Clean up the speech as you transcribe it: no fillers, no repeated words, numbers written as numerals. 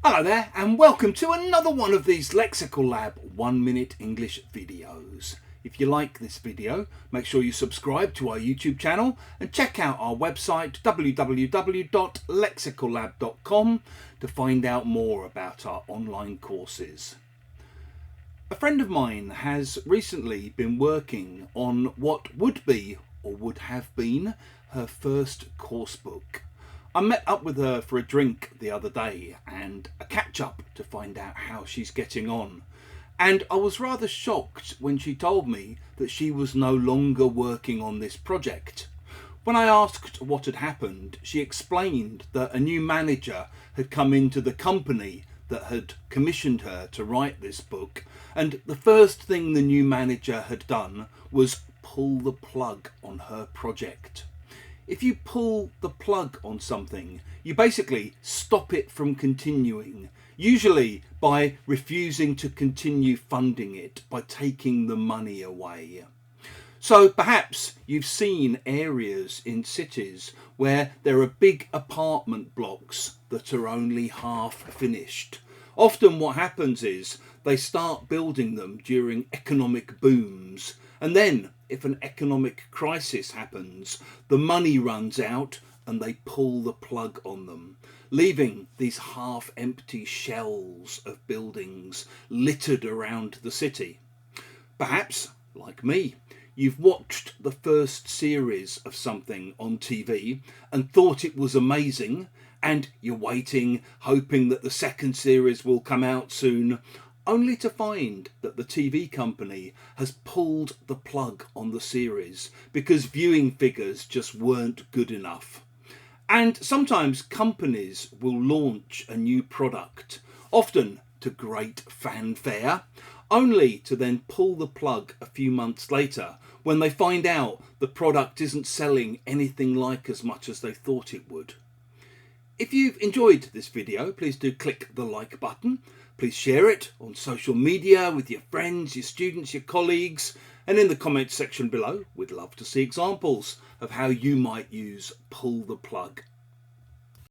Hello there and welcome to another one of these Lexical Lab 1 minute English videos. If you like this video, make sure you subscribe to our YouTube channel and check out our website www.lexicallab.com to find out more about our online courses. A friend of mine has recently been working on what would be or would have been her first course book. I met up with her for a drink the other day and a catch up to find out how she's getting on. And I was rather shocked when she told me that she was no longer working on this project. When I asked what had happened, she explained that a new manager had come into the company that had commissioned her to write this book, and the first thing the new manager had done was pull the plug on her project. If you pull the plug on something, you basically stop it from continuing, usually by refusing to continue funding it, by taking the money away. So perhaps you've seen areas in cities where there are big apartment blocks that are only half finished. Often what happens is they start building them during economic booms, and then if an economic crisis happens, the money runs out and they pull the plug on them, leaving these half-empty shells of buildings littered around the city. Perhaps, like me, you've watched the first series of something on TV and thought it was amazing, and you're waiting, hoping that the second series will come out soon, only to find that the TV company has pulled the plug on the series because viewing figures just weren't good enough. And sometimes companies will launch a new product, often to great fanfare, only to then pull the plug a few months later when they find out the product isn't selling anything like as much as they thought it would. If you've enjoyed this video, please do click the like button. Please share it on social media with your friends, your students, your colleagues, and in the comments section below, we'd love to see examples of how you might use pull the plug